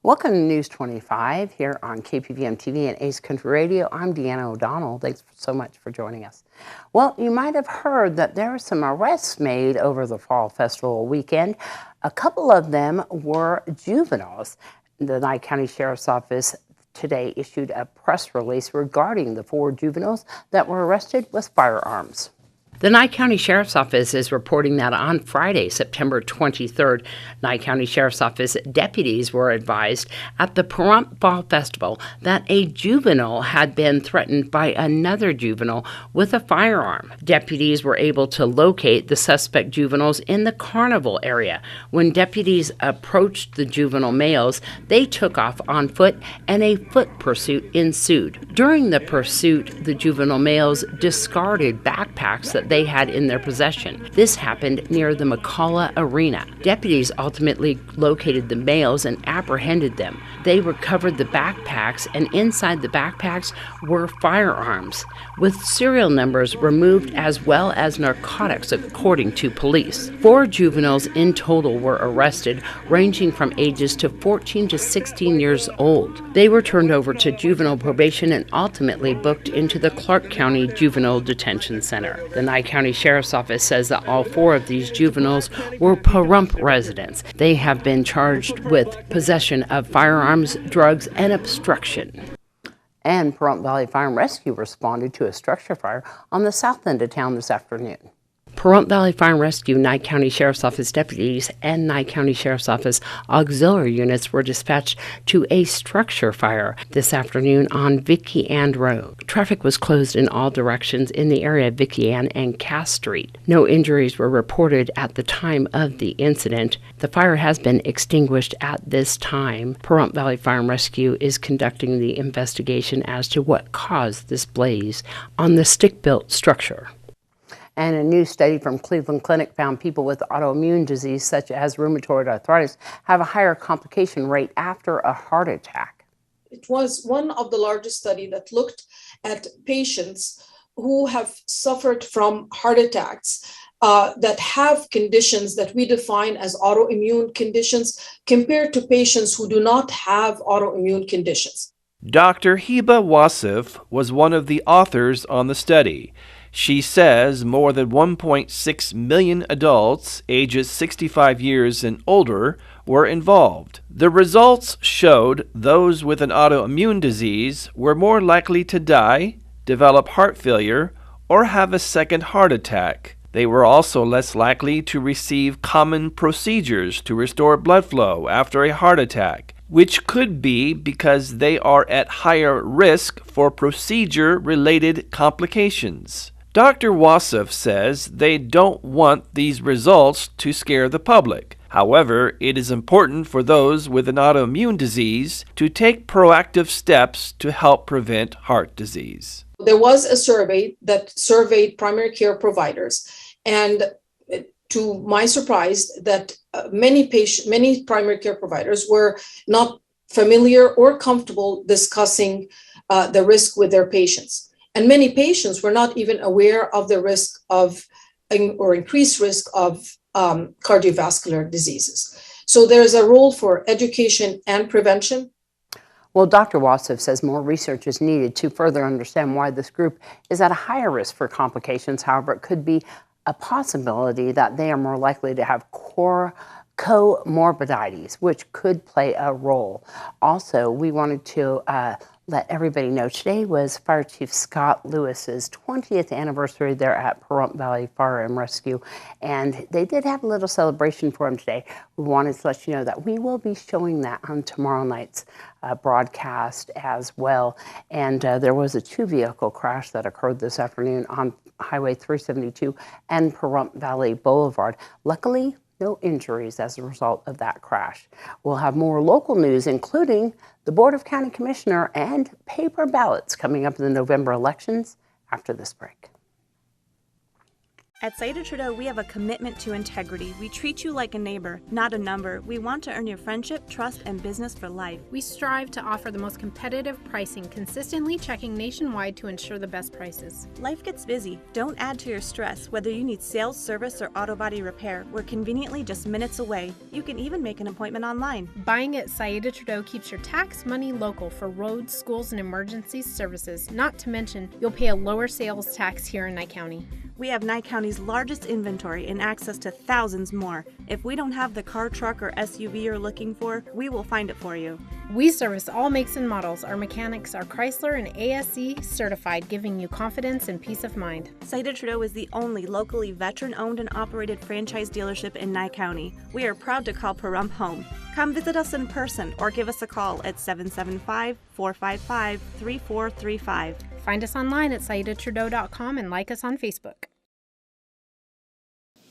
Welcome to News 25 here on KPVM TV and Ace Country Radio. I'm Deanna O'Donnell. Thanks so much for joining us. Well, you might have heard that there were some arrests made over the Fall Festival weekend. A couple of them were juveniles. The Nye County Sheriff's Office today issued a press release regarding the 4 juveniles that were arrested with firearms. The Nye County Sheriff's Office is reporting that on Friday, September 23rd, Nye County Sheriff's Office deputies were advised at the Pahrump Fall Festival that a juvenile had been threatened by another juvenile with a firearm. Deputies were able to locate the suspect juveniles in the carnival area. When deputies approached the juvenile males, they took off on foot and a foot pursuit ensued. During the pursuit, the juvenile males discarded backpacks that they had in their possession. This happened near the McCullough Arena. Deputies ultimately located the males and apprehended them. They recovered the backpacks, and inside the backpacks were firearms, with serial numbers removed as well as narcotics, according to police. 4 juveniles in total were arrested, ranging from ages to 14 to 16 years old. They were turned over to juvenile probation and ultimately booked into the Clark County Juvenile Detention Center. The Nye County Sheriff's Office says that all 4 of these juveniles were Pahrump residents. They have been charged with possession of firearms, drugs, and obstruction. And Pahrump Valley Fire and Rescue responded to a structure fire on the south end of town this afternoon. Pahrump Valley Fire and Rescue, Nye County Sheriff's Office deputies, and Nye County Sheriff's Office auxiliary units were dispatched to a structure fire this afternoon on Vicky Ann Road. Traffic was closed in all directions in the area of Vicky Ann and Cass Street. No injuries were reported at the time of the incident. The fire has been extinguished at this time. Pahrump Valley Fire and Rescue is conducting the investigation as to what caused this blaze on the stick-built structure. And a new study from Cleveland Clinic found people with autoimmune disease such as rheumatoid arthritis have a higher complication rate after a heart attack. It was one of the largest studies that looked at patients who have suffered from heart attacks that have conditions that we define as autoimmune conditions compared to patients who do not have autoimmune conditions. Dr. Hiba Wasif was one of the authors on the study. She says more than 1.6 million adults ages 65 years and older were involved. The results showed those with an autoimmune disease were more likely to die, develop heart failure, or have a second heart attack. They were also less likely to receive common procedures to restore blood flow after a heart attack, which could be because they are at higher risk for procedure-related complications. Dr. Wasif says they don't want these results to scare the public. However, it is important for those with an autoimmune disease to take proactive steps to help prevent heart disease. There was a survey that surveyed primary care providers, and to my surprise, that many primary care providers were not familiar or comfortable discussing the risk with their patients. And many patients were not even aware of the risk of or increased risk of cardiovascular diseases. So there's a role for education and prevention. Well, Dr. Wasif says more research is needed to further understand why this group is at a higher risk for complications. However, it could be a possibility that they are more likely to have comorbidities, which could play a role. Also, we wanted to let everybody know today was Fire Chief Scott Lewis's 20th anniversary there at Pahrump Valley Fire and Rescue, and they did have a little celebration for him today. We wanted to let you know that we will be showing that on tomorrow night's broadcast as well. And there was a 2-vehicle crash that occurred this afternoon on Highway 372 and Pahrump Valley Boulevard. Luckily, no injuries as a result of that crash. We'll have more local news, including the Board of County Commissioner and paper ballots coming up in the November elections after this break. At Saida Trudeau, we have a commitment to integrity. We treat you like a neighbor, not a number. We want to earn your friendship, trust, and business for life. We strive to offer the most competitive pricing, consistently checking nationwide to ensure the best prices. Life gets busy. Don't add to your stress. Whether you need sales, service, or auto body repair, we're conveniently just minutes away. You can even make an appointment online. Buying at Saida Trudeau keeps your tax money local for roads, schools, and emergency services. Not to mention, you'll pay a lower sales tax here in Nye County. We have Nye County's largest inventory and access to thousands more. If we don't have the car, truck, or SUV you're looking for, we will find it for you. We service all makes and models. Our mechanics are Chrysler and ASE certified, giving you confidence and peace of mind. Saida Trudeau is the only locally veteran-owned and operated franchise dealership in Nye County. We are proud to call Pahrump home. Come visit us in person or give us a call at 775-455-3435. Find us online at saidatrudeau.com and like us on Facebook.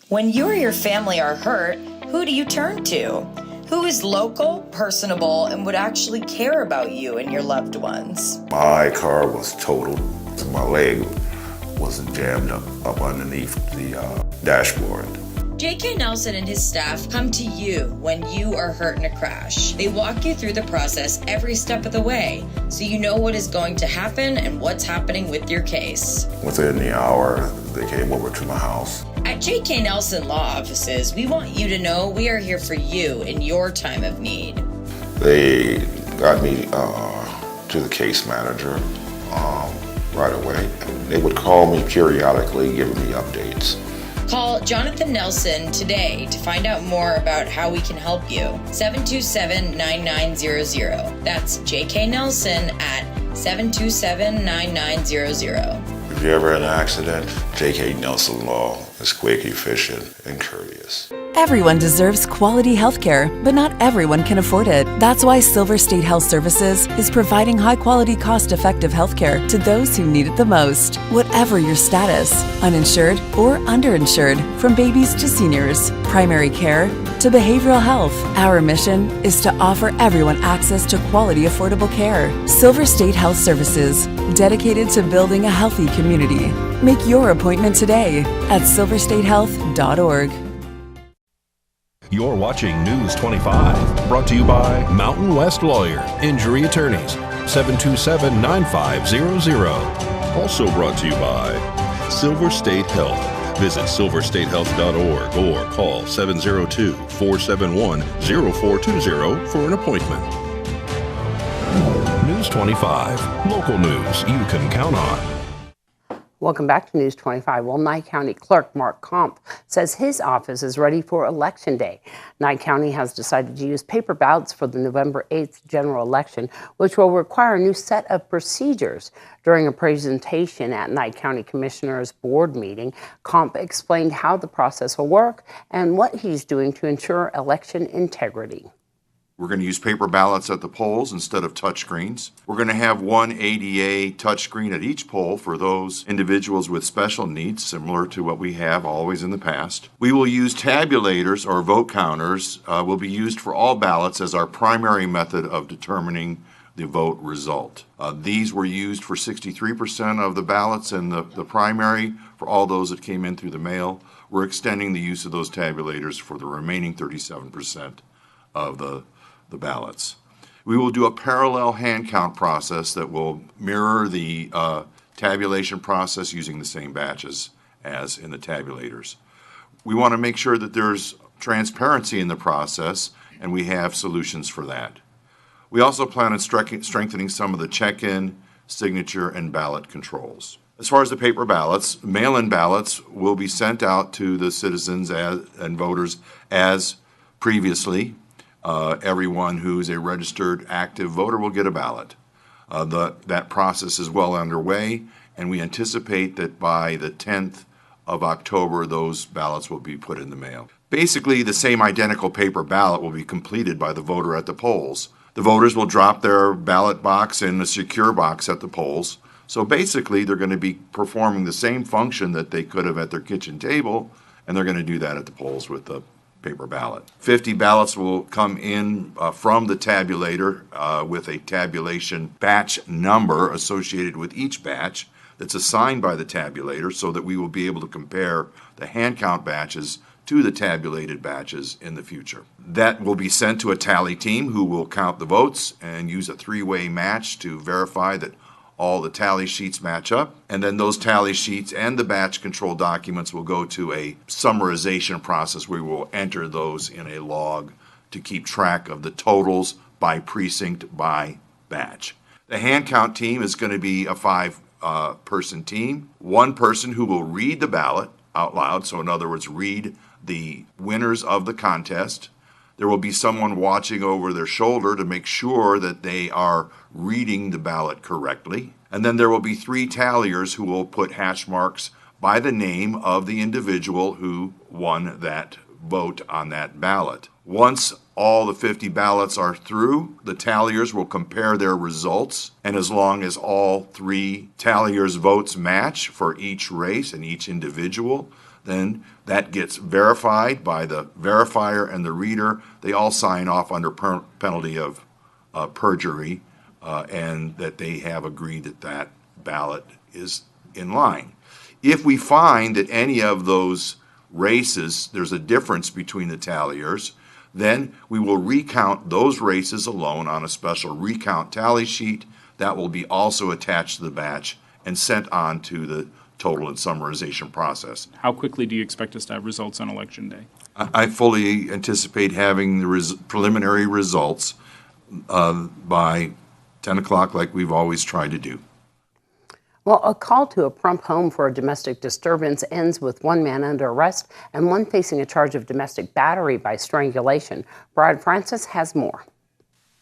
When you or your family are hurt, who do you turn to? Who is local, personable, and would actually care about you and your loved ones? My car was totaled. My leg wasn't jammed up underneath the dashboard. J.K. Nelson and his staff come to you when you are hurt in a crash. They walk you through the process every step of the way, so you know what is going to happen and what's happening with your case. Within the hour, they came over to my house. At J.K. Nelson Law Offices, we want you to know we are here for you in your time of need. They got me to the case manager right away. They would call me periodically, giving me updates. Call Jonathan Nelson today to find out more about how we can help you. 727-9900. That's J.K. Nelson at 727-9900. If you're ever in an accident, J.K. Nelson Law is quick, efficient, and courteous. Everyone deserves quality health care, but not everyone can afford it. That's why Silver State Health Services is providing high-quality, cost-effective health care to those who need it the most. Whatever your status, uninsured or underinsured, from babies to seniors, primary care to behavioral health, our mission is to offer everyone access to quality, affordable care. Silver State Health Services, dedicated to building a healthy community. Make your appointment today at silverstatehealth.org. You're watching News 25, brought to you by Mountain West Lawyer, Injury Attorneys, 727-9500. Also brought to you by Silver State Health. Visit silverstatehealth.org or call 702-471-0420 for an appointment. News 25, local news you can count on. Welcome back to News 25. Well, Nye County Clerk Mark Comp says his office is ready for Election Day. Nye County has decided to use paper ballots for the November 8th general election, which will require a new set of procedures. During a presentation at Nye County Commissioners Board meeting, Comp explained how the process will work and what he's doing to ensure election integrity. We're going to use paper ballots at the polls instead of touchscreens. We're going to have one ADA touchscreen at each poll for those individuals with special needs, similar to what we have always in the past. We will use tabulators or vote counters will be used for all ballots as our primary method of determining the vote result. These were used for 63% of the ballots in the primary for all those that came in through the mail. We're extending the use of those tabulators for the remaining 37% of the ballots. We will do a parallel hand count process that will mirror the tabulation process using the same batches as in the tabulators. We want to make sure that there's transparency in the process, and we have solutions for that. We also plan on strengthening some of the check-in, signature, and ballot controls. As far as the paper ballots, mail-in ballots will be sent out to the citizens and voters as previously. Everyone who's a registered active voter will get a ballot. That process is well underway, and we anticipate that by the 10th of October, those ballots will be put in the mail. Basically, the same identical paper ballot will be completed by the voter at the polls. The voters will drop their ballot box in a secure box at the polls. So basically, they're going to be performing the same function that they could have at their kitchen table, and they're going to do that at the polls with the paper ballot. 50 ballots will come in from the tabulator with a tabulation batch number associated with each batch that's assigned by the tabulator so that we will be able to compare the hand count batches to the tabulated batches in the future. That will be sent to a tally team who will count the votes and use a three-way match to verify that all the tally sheets match up. And then those tally sheets and the batch control documents will go to a summarization process where we will enter those in a log to keep track of the totals by precinct, by batch. The hand count team is going to be a five-person team. One person who will read the ballot out loud, so in other words, read the winners of the contest. There will be someone watching over their shoulder to make sure that they are reading the ballot correctly. And then there will be three talliers who will put hash marks by the name of the individual who won that vote on that ballot. Once all the 50 ballots are through, the talliers will compare their results, and as long as all three talliers' votes match for each race and each individual, then that gets verified by the verifier and the reader. They all sign off under penalty of perjury, and that they have agreed that that ballot is in line. If we find that any of those races, there's a difference between the talliers, then we will recount those races alone on a special recount tally sheet that will be also attached to the batch and sent on to the total and summarization process. How quickly do you expect us to have results on Election Day? I fully anticipate having the preliminary results by 10 o'clock like we've always tried to do. Well, a call to a Pahrump home for a domestic disturbance ends with one man under arrest and one facing a charge of domestic battery by strangulation. Brad Francis has more.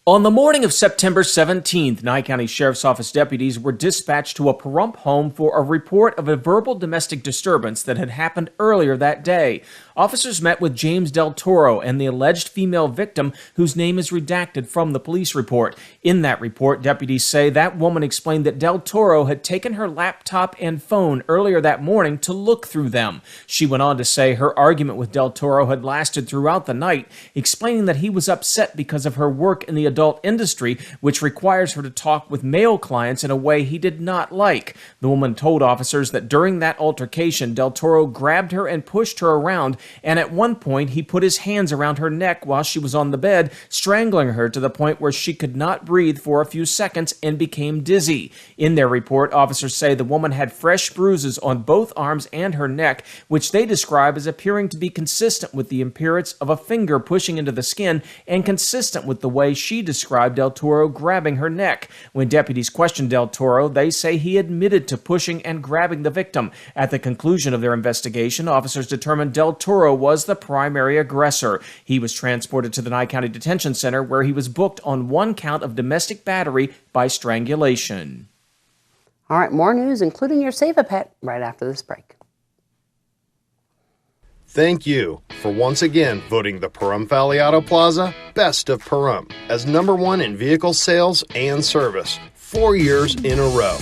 On the morning of September 17th, Nye County Sheriff's Office deputies were dispatched to a Pahrump home for a report of a verbal domestic disturbance that had happened earlier that day. Officers met with James Del Toro and the alleged female victim, whose name is redacted from the police report. In that report, deputies say that woman explained that Del Toro had taken her laptop and phone earlier that morning to look through them. She went on to say her argument with Del Toro had lasted throughout the night, explaining that he was upset because of her work in the adult industry, which requires her to talk with male clients in a way he did not like. The woman told officers that during that altercation, Del Toro grabbed her and pushed her around, and at one point he put his hands around her neck while she was on the bed, strangling her to the point where she could not breathe for a few seconds and became dizzy. In their report, officers say the woman had fresh bruises on both arms and her neck, which they describe as appearing to be consistent with the appearance of a finger pushing into the skin and consistent with the way she described Del Toro grabbing her neck. When deputies questioned Del Toro, they say he admitted to pushing and grabbing the victim. At the conclusion of their investigation, officers determined Del Toro was the primary aggressor. He was transported to the Nye County Detention Center, where he was booked on one count of domestic battery by strangulation. All right, more news, including your Save a Pet, right after this break. Thank you for once again voting the Pahrump Valley Auto Plaza Best of Pahrump as #1 in vehicle sales and service 4 years in a row.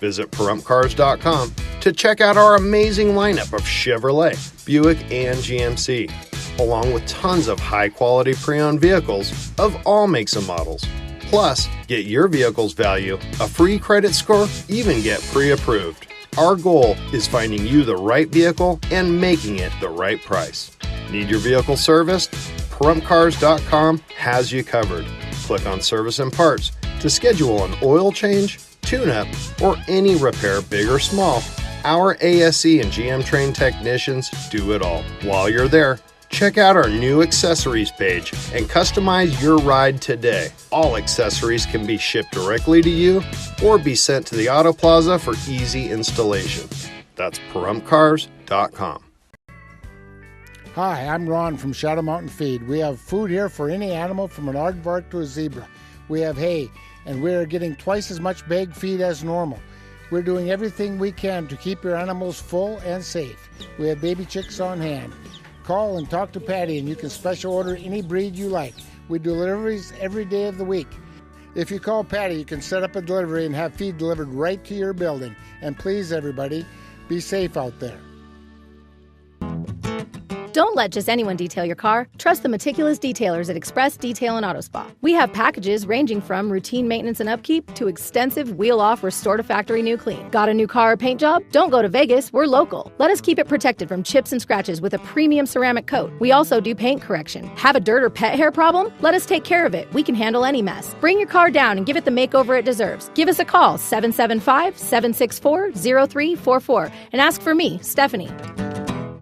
Visit PahrumpCars.com to check out our amazing lineup of Chevrolet, Buick, and GMC, along with tons of high-quality pre-owned vehicles of all makes and models. Plus, get your vehicle's value, a free credit score, even get pre-approved. Our goal is finding you the right vehicle and making it the right price. Need your vehicle serviced? PahrumpCars.com has you covered. Click on Service and Parts to schedule an oil change, tune-up, or any repair, big or small. Our ASE and GM trained technicians do it all. While you're there, check out our new accessories page and customize your ride today. All accessories can be shipped directly to you or be sent to the Auto Plaza for easy installation. That's PahrumpCars.com. Hi, I'm Ron from Shadow Mountain Feed. We have food here for any animal from an aardvark to a zebra. We have hay, and we are getting twice as much bag feed as normal. We're doing everything we can to keep your animals full and safe. We have baby chicks on hand. Call and talk to Patty and you can special order any breed you like. We do deliveries every day of the week. If you call Patty, you can set up a delivery and have feed delivered right to your building. And please, everybody, be safe out there. Don't let just anyone detail your car. Trust the meticulous detailers at Express Detail and Auto Spa. We have packages ranging from routine maintenance and upkeep to extensive wheel-off restore to factory new clean. Got a new car or paint job? Don't go to Vegas, we're local. Let us keep it protected from chips and scratches with a premium ceramic coat. We also do paint correction. Have a dirt or pet hair problem? Let us take care of it. We can handle any mess. Bring your car down and give it the makeover it deserves. Give us a call, 775-764-0344, and ask for me, Stephanie.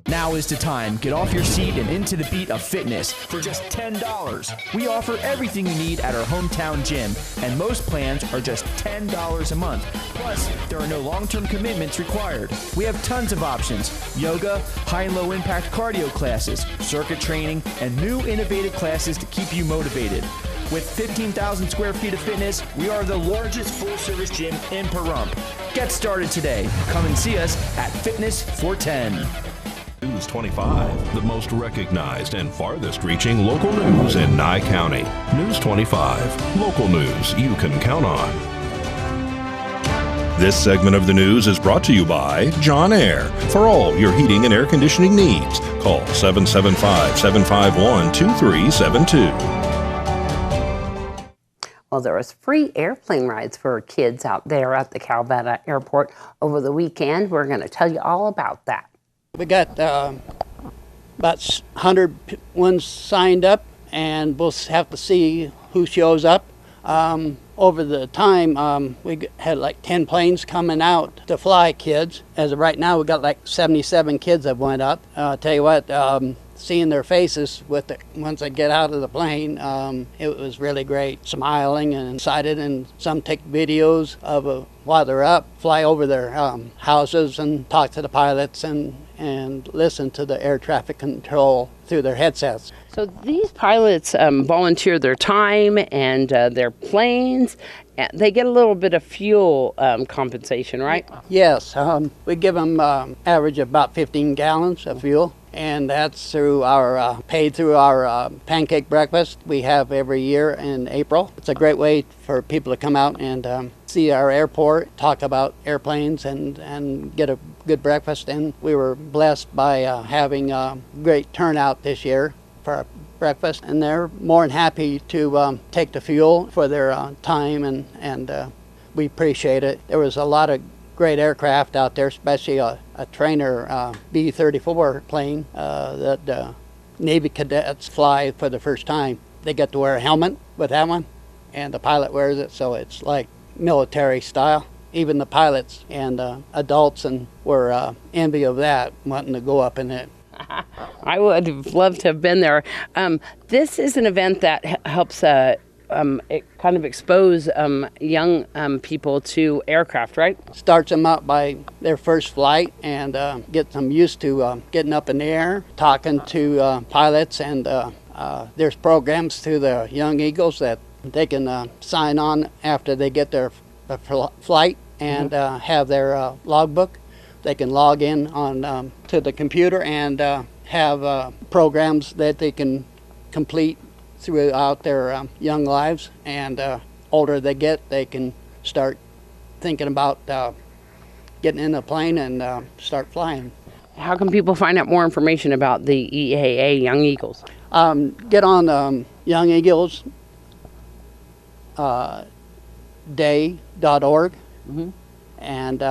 Now is the time. Get off your seat and into the beat of fitness for just $10. We offer everything you need at our hometown gym, and most plans are just $10 a month. Plus, there are no long-term commitments required. We have tons of options: yoga, high and low impact cardio classes, circuit training, and new innovative classes to keep you motivated. With 15,000 square feet of fitness, we are the largest full-service gym in Pahrump. Get started today. Come and see us at Fitness 410. News 25, the most recognized and farthest reaching local news in Nye County. News 25, local news you can count on. This segment of the news is brought to you by John Air. For all your heating and air conditioning needs, call 775-751-2372. Well, there was free airplane rides for kids out there at the Calvetta Airport over the weekend. We're going to tell you all about that. We got about 100 ones signed up, and we'll have to see who shows up. Over the time, we had like 10 planes coming out to fly kids. As of right now, we got like 77 kids that went up. Tell you what, seeing their faces once they get out of the plane, it was really great. Smiling and excited, and some take videos of while they're up, fly over their houses and talk to the pilots and listen to the air traffic control through their headsets. So these pilots volunteer their time and their planes. They get a little bit of fuel compensation, right? Yes, we give them average of about 15 gallons of fuel, and that's through our paid through our pancake breakfast we have every year in April. It's a great way for people to come out and see our airport, talk about airplanes, and get a good breakfast. And we were blessed by having a great turnout this year for our breakfast, and they're more than happy to take the fuel for their time, and we appreciate it. There was a lot of great aircraft out there, especially a trainer B-34 plane that Navy cadets fly for the first time. They get to wear a helmet with that one, and the pilot wears it, so it's like military style. Even the pilots and adults were envy of that, wanting to go up in it. I would have loved to have been there. This is an event that helps it kind of expose young people to aircraft, right? Starts them up by their first flight and gets them used to getting up in the air, talking to pilots, and there's programs through the Young Eagles that they can sign on after they get their flight and have their logbook. They can log in on to the computer and have programs that they can complete throughout their young lives. And older they get, they can start thinking about getting in a plane and start flying. How can people find out more information about the EAA Young Eagles? Get on Young Eagles day.org, and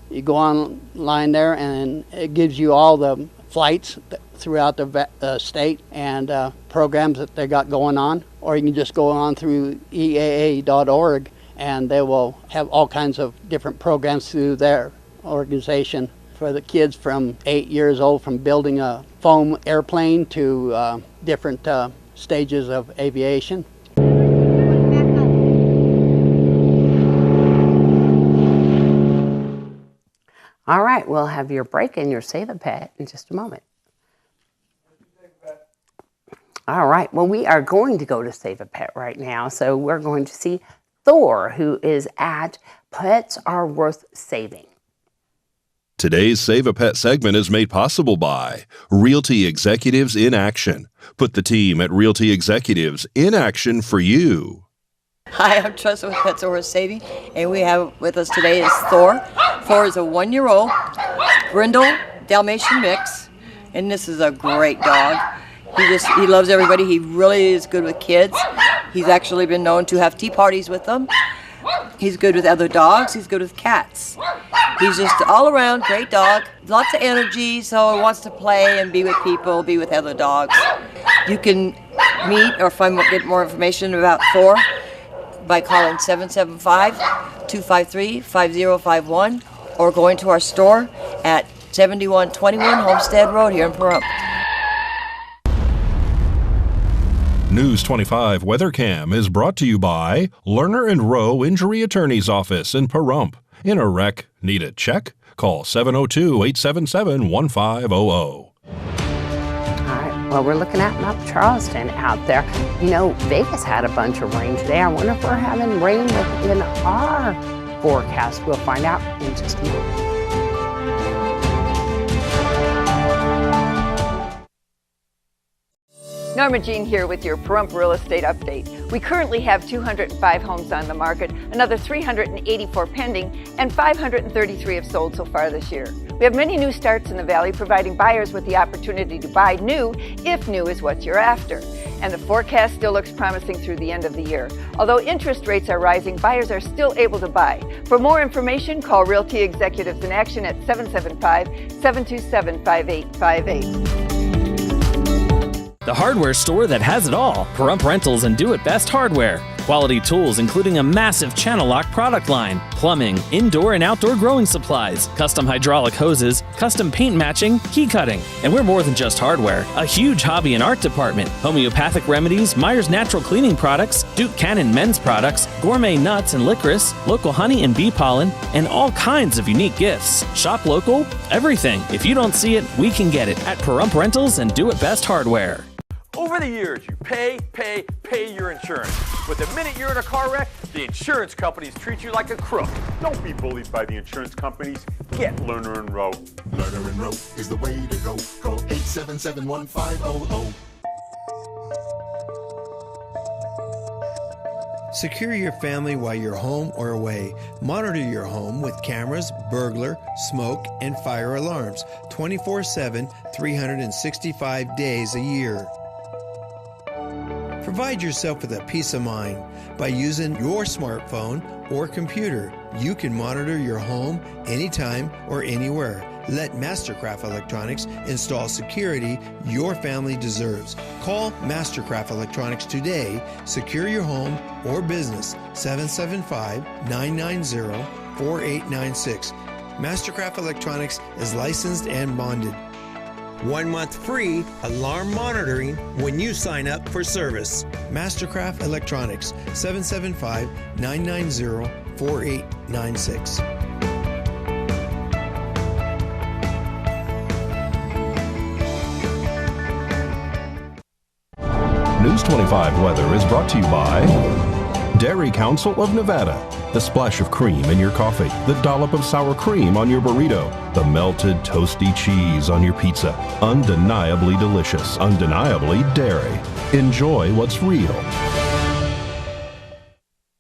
you go online there, and it gives you all the flights throughout the state and programs that they got going on. Or you can just go on through EAA.org, and they will have all kinds of different programs through their organization for the kids from 8 years old, from building a foam airplane to different stages of aviation. All right, we'll have your break and your Save a Pet in just a moment. All right, well, we are going to go to Save a Pet right now. So we're going to see Thor, who is at Pets Are Worth Saving. Today's Save a Pet segment is made possible by Realty Executives in Action. Put the team at Realty Executives in action for you. Hi, I'm Tressa with Pets Are Worth Saving, and we have with us today is Thor. Thor is a 1-year-old brindle Dalmatian mix, and this is a great dog. He loves everybody. He really is good with kids. He's actually been known to have tea parties with them. He's good with other dogs. He's good with cats. He's just all around great dog. Lots of energy, so he wants to play and be with people, be with other dogs. You can meet or get more information about Thor by calling 775-253-5051 or going to our store at 7121 Homestead Road here in Pahrump. News 25 WeatherCam is brought to you by Lerner and Rowe Injury Attorney's Office in Pahrump. In a wreck, need a check? Call 702-877-1500. All right, well, we're looking at Mount Charleston out there. You know, Vegas had a bunch of rain today. I wonder if we're having rain within our forecast. We'll find out in just a moment. Norma Jean here with your Pahrump Real Estate Update. We currently have 205 homes on the market, another 384 pending, and 533 have sold so far this year. We have many new starts in the Valley, providing buyers with the opportunity to buy new if new is what you're after. And the forecast still looks promising through the end of the year. Although interest rates are rising, buyers are still able to buy. For more information, call Realty Executives in Action at 775-727-5858. The hardware store that has it all. Pahrump Rentals and Do It Best Hardware. Quality tools including a massive channel lock product line, plumbing, indoor and outdoor growing supplies, custom hydraulic hoses, custom paint matching, key cutting. And we're more than just hardware. A huge hobby and art department, homeopathic remedies, Myers Natural Cleaning Products, Duke Cannon men's products, gourmet nuts and licorice, local honey and bee pollen, and all kinds of unique gifts. Shop local, everything. If you don't see it, we can get it at Pahrump Rentals and Do It Best Hardware. Over the years, you pay your insurance. But the minute you're in a car wreck, the insurance companies treat you like a crook. Don't be bullied by the insurance companies. Get Lerner and Rowe. Lerner and Rowe is the way to go. Call 877-1500. Secure your family while you're home or away. Monitor your home with cameras, burglar, smoke, and fire alarms 24/7, 365 days a year. Provide yourself with a peace of mind by using your smartphone or computer. You can monitor your home anytime or anywhere. Let Mastercraft Electronics install security your family deserves. Call Mastercraft Electronics today. Secure your home or business. 775-990-4896. Mastercraft Electronics is licensed and bonded. 1 month free alarm monitoring when you sign up for service. Mastercraft Electronics, 775-990-4896. News 25 weather is brought to you by Dairy Council of Nevada. The splash of cream in your coffee, the dollop of sour cream on your burrito, the melted toasty cheese on your pizza. Undeniably delicious, undeniably dairy. Enjoy what's real.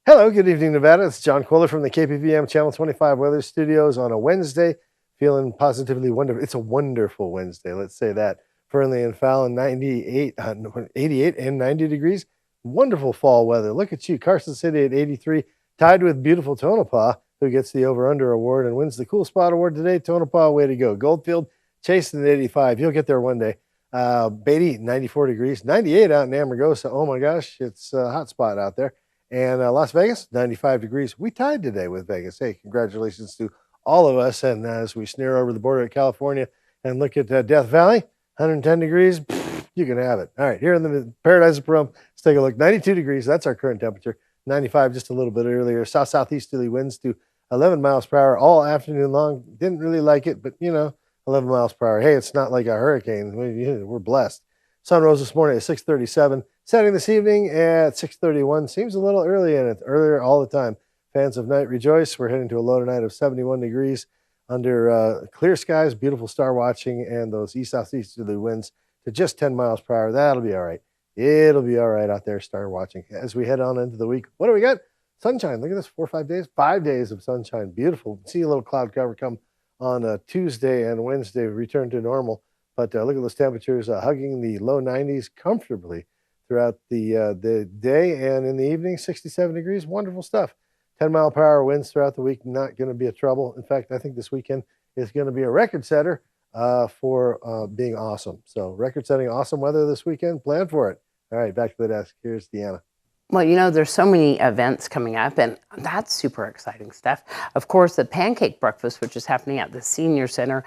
Hello, good evening, Nevada. It's John Quiller from the KPVM Channel 25 Weather Studios on a Wednesday. Feeling positively wonderful. It's a wonderful Wednesday, let's say that. Fernley and Fallon, 88 and 90 degrees. Wonderful fall weather. Look at you, Carson City at 83. Tied with beautiful Tonopah, who gets the over-under award and wins the Cool Spot Award today. Tonopah, way to go. Goldfield, chasing at 85. You'll get there one day. Beatty, 94 degrees. 98 out in Amargosa. Oh, my gosh, it's a hot spot out there. And Las Vegas, 95 degrees. We tied today with Vegas. Hey, congratulations to all of us. And as we sneer over the border at California and look at Death Valley, 110 degrees, you can have it. All right, here in the Paradise of Pahrump, let's take a look. 92 degrees, that's our current temperature. 95 just a little bit earlier. South-southeasterly winds to 11 miles per hour all afternoon long. Didn't really like it, but, 11 miles per hour. Hey, it's not like a hurricane. We're blessed. Sun rose this morning at 6:37. Setting this evening at 6:31. Seems a little early, and it's earlier all the time. Fans of night rejoice. We're heading to a low tonight of 71 degrees under clear skies, beautiful star watching, and those east-southeasterly winds to just 10 miles per hour. That'll be all right. It'll be all right out there, star watching. As we head on into the week, what do we got? Sunshine. Look at this, 4 or 5 days. 5 days of sunshine. Beautiful. See a little cloud cover come on Tuesday and Wednesday. Return to normal. But look at those temperatures hugging the low 90s comfortably throughout the day, and in the evening, 67 degrees. Wonderful stuff. 10-mile-per-hour winds throughout the week, not going to be a trouble. In fact, I think this weekend is going to be a record setter for being awesome. So record-setting awesome weather this weekend. Plan for it. All right, back to the desk. Here's Deanna. Well, you know, there's so many events coming up, and that's super exciting stuff. Of course, the pancake breakfast, which is happening at the Senior Center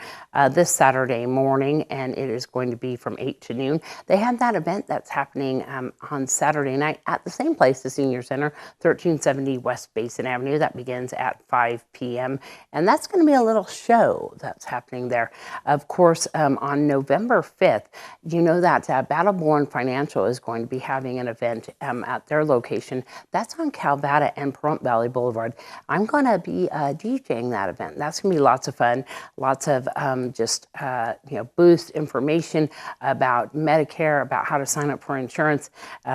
this Saturday morning, and it is going to be from 8 to noon. They have that event that's happening on Saturday night at the same place, the Senior Center, 1370 West Basin Avenue. That begins at 5 p.m., and that's going to be a little show that's happening there. Of course, on November 5th, you know that Battleborn Financial is going to be having an event at their location. That's on Calvada and Pahrump Valley Boulevard. I'm going to be DJing that event. That's going to be lots of fun, lots of booth information about Medicare, about how to sign up for insurance.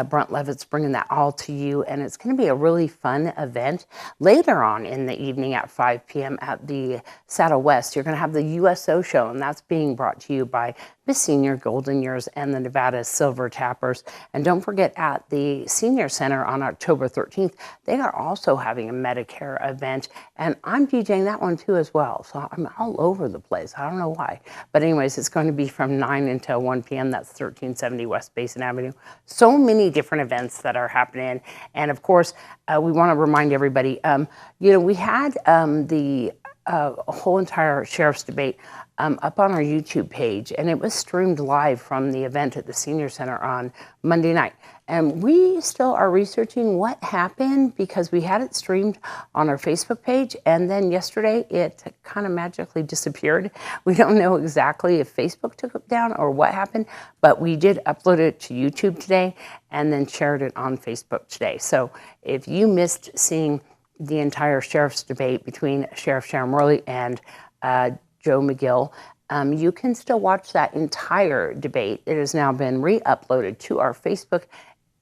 Brent Levitt's bringing that all to you, and it's going to be a really fun event. Later on in the evening at 5 p.m. at the Saddle West, you're going to have the USO show, and that's being brought to you by Miss Senior, Golden Years, and the Nevada Silver Tappers. And don't forget, at the Senior Center on October 13th, they are also having a Medicare event, and I'm DJing that one too as well. So I'm all over the place. I don't know why. But anyways, it's going to be from 9 until 1 p.m. That's 1370 West Basin Avenue. So many different events that are happening. And of course, we want to remind everybody, we had the whole entire sheriff's debate up on our YouTube page, and it was streamed live from the event at the Senior Center on Monday night. And we still are researching what happened because we had it streamed on our Facebook page, and then yesterday it kind of magically disappeared. We don't know exactly if Facebook took it down or what happened, but we did upload it to YouTube today and then shared it on Facebook today. So if you missed seeing the entire sheriff's debate between Sheriff Sharon Worley and Joe McGill, you can still watch that entire debate. It has now been re-uploaded to our Facebook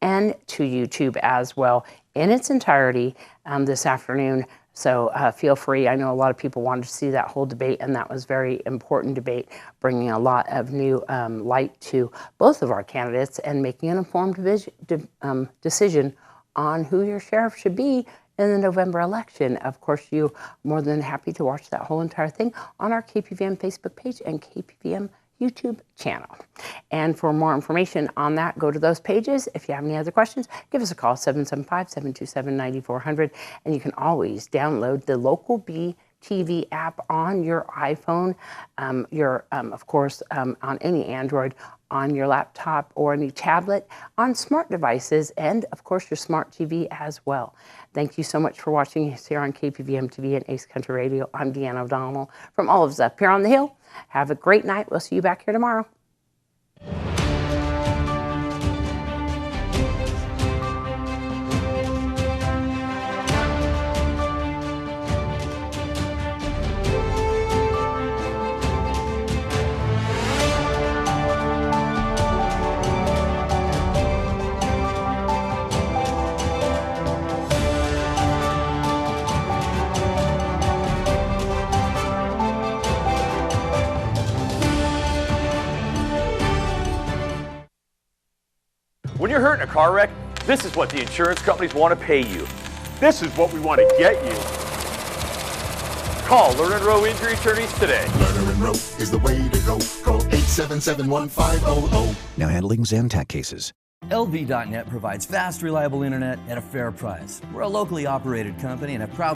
and to YouTube as well in its entirety this afternoon. So feel free. I know a lot of people wanted to see that whole debate, and that was a very important debate, bringing a lot of new light to both of our candidates and making an informed decision on who your sheriff should be in the November election. Of course, you're more than happy to watch that whole entire thing on our KPVM Facebook page and KPVM YouTube channel. And for more information on that, go to those pages. If you have any other questions, give us a call, 775-727-9400. And you can always download the Local B TV app on your iPhone, of course, on any Android, on your laptop or any tablet, on smart devices, and of course your smart TV as well. Thank you so much for watching us here on KPVM TV and Ace Country Radio. I'm Deanna O'Donnell from all of us up here on the Hill. Have a great night. We'll see you back here tomorrow. When you're hurt in a car wreck, this is what the insurance companies want to pay you. This is what we want to get you. Call Lerner & Rowe Injury Attorneys today. Lerner & Rowe is the way to go. Call 877-1500. Now handling Zantac cases. LV.net provides fast, reliable internet at a fair price. We're a locally operated company and have proud